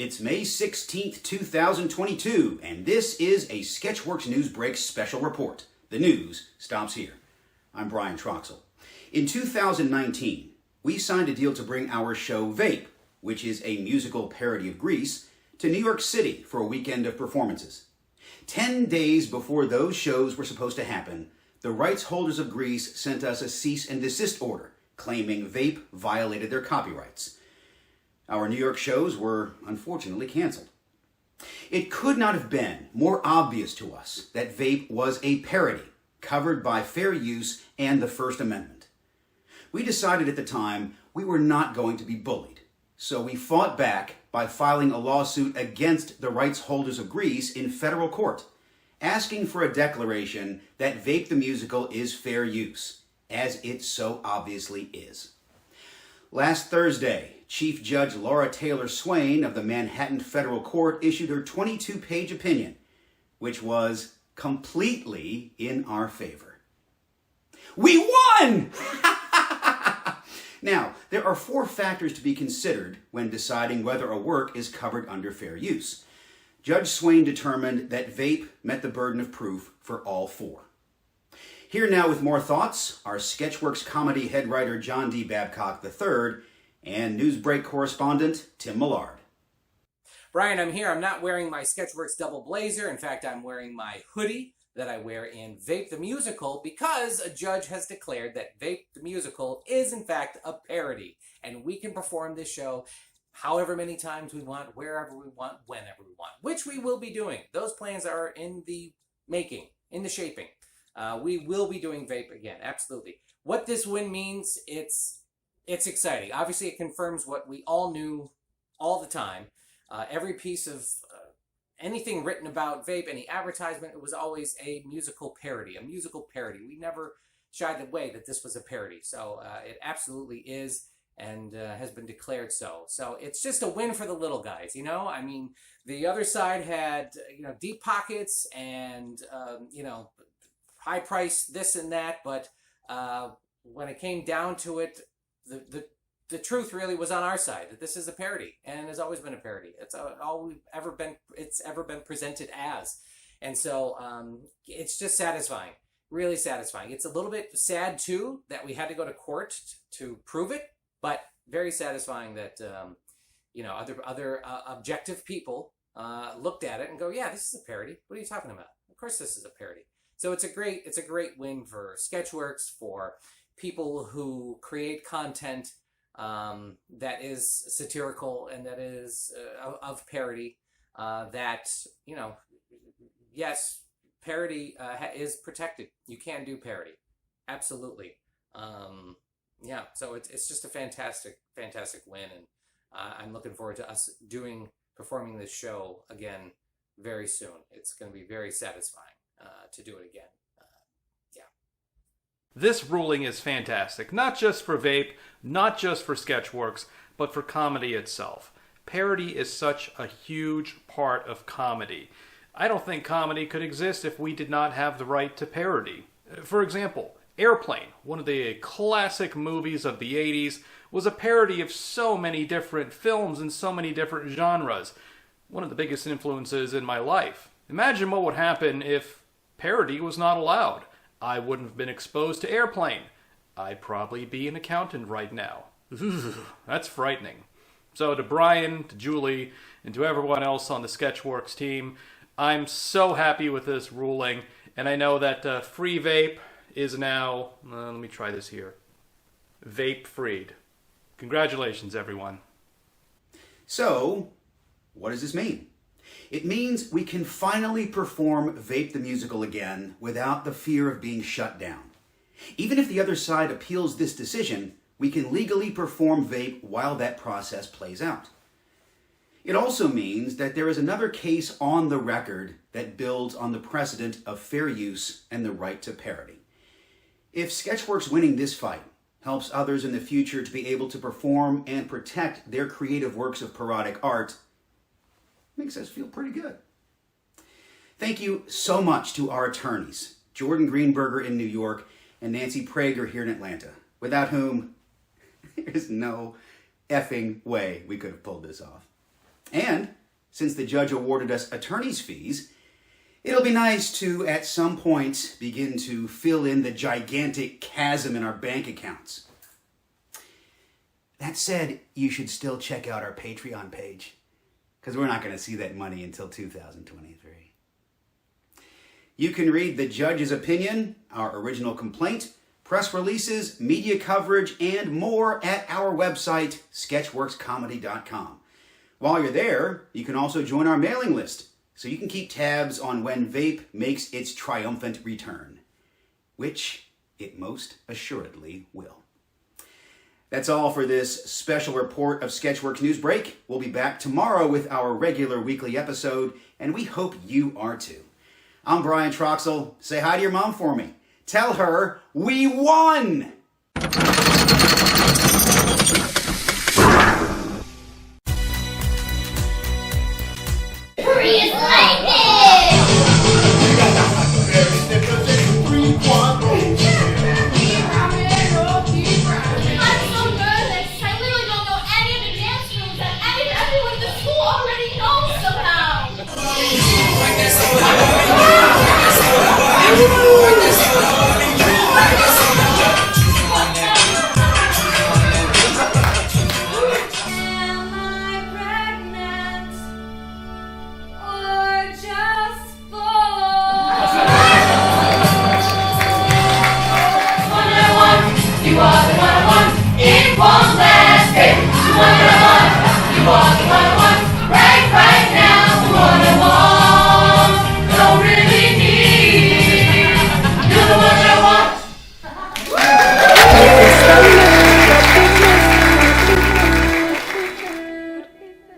It's May 16th, 2022, and this is a Sketchworks NewsBrake special report. The news stops here. I'm Brian Troxel. In 2019, we signed a deal to bring our show Vape, which is a musical parody of Grease, to New York City for a weekend of performances. 10 days before those shows were supposed to happen, the rights holders of Grease sent us a cease and desist order, claiming Vape violated their copyrights. Our New York shows were unfortunately canceled. It could not have been more obvious to us that Vape was a parody, covered by fair use and the First Amendment. We decided at the time we were not going to be bullied, so we fought back by filing a lawsuit against the rights holders of Grease in federal court, asking for a declaration that Vape the Musical is fair use, as it so obviously is. Last Thursday, Chief Judge Laura Taylor Swain of the Manhattan Federal Court issued her 22-page opinion, which was completely in our favor. We won! Now, there are 4 factors to be considered when deciding whether a work is covered under fair use. Judge Swain determined that Vape met the burden of proof for all 4. Here now with more thoughts are Sketchworks comedy head writer John D. Babcock III and NewsBrake correspondent Tim Millard. Brian, I'm here. I'm not wearing my Sketchworks double blazer. In fact, I'm wearing my hoodie that I wear in Vape the Musical because a judge has declared that Vape the Musical is in fact a parody, and we can perform this show however many times we want, wherever we want, whenever we want, which we will be doing. Those plans are in the making, in the shaping. We will be doing Vape again, absolutely. What this win means, it's exciting. Obviously, it confirms what we all knew all the time. Every piece of anything written about Vape, any advertisement, it was always a musical parody, We never shied away that this was a parody. So it absolutely is and has been declared so. So it's just a win for the little guys, you know? I mean, the other side had, deep pockets and, high price this and that, but when it came down to it, the truth really was on our side, that this is a parody and has always been a parody. It's all it's ever been presented as. And so it's just satisfying, really satisfying. It's a little bit sad too that we had to go to court to prove it, but very satisfying that other objective people looked at it and go, yeah, this is a parody. What are you talking about? Of course this is a parody. So it's a great win for Sketchworks, for people who create content that is satirical and that is of parody. Yes, parody is protected. You can do parody, absolutely. So it's just a fantastic win, and I'm looking forward to us performing this show again very soon. It's going to be very satisfying to do it again. This ruling is fantastic, not just for Vape, not just for Sketchworks, but for comedy itself. Parody is such a huge part of comedy. I don't think comedy could exist if we did not have the right to parody. For example, Airplane, one of the classic movies of the 80s, was a parody of so many different films and so many different genres. One of the biggest influences in my life. Imagine what would happen if parody was not allowed. I wouldn't have been exposed to Airplane. I'd probably be an accountant right now. That's frightening. So to Brian, to Julie, and to everyone else on the Sketchworks team, I'm so happy with this ruling, and I know that free vape is now, let me try this here, vape freed. Congratulations, everyone. So, what does this mean? It means we can finally perform Vape the Musical again without the fear of being shut down. Even if the other side appeals this decision, we can legally perform Vape while that process plays out. It also means that there is another case on the record that builds on the precedent of fair use and the right to parody. If Sketchworks winning this fight helps others in the future to be able to perform and protect their creative works of parodic art, makes us feel pretty good. Thank you so much to our attorneys, Jordan Greenberger in New York and Nancy Prager here in Atlanta, without whom there's no effing way we could have pulled this off. And since the judge awarded us attorney's fees, it'll be nice to, at some point, begin to fill in the gigantic chasm in our bank accounts. That said, you should still check out our Patreon page, because we're not going to see that money until 2023. You can read the judge's opinion, our original complaint, press releases, media coverage, and more at our website, sketchworkscomedy.com. While you're there, you can also join our mailing list, so you can keep tabs on when Vape makes its triumphant return, which it most assuredly will. That's all for this special report of Sketchworks NewsBrake. We'll be back tomorrow with our regular weekly episode, and we hope you are too. I'm Brian Troxel. Say hi to your mom for me. Tell her we won! Freeze lightning! I'm so nervous. I literally don't know any of the dance moves that everyone in the school already knows somehow.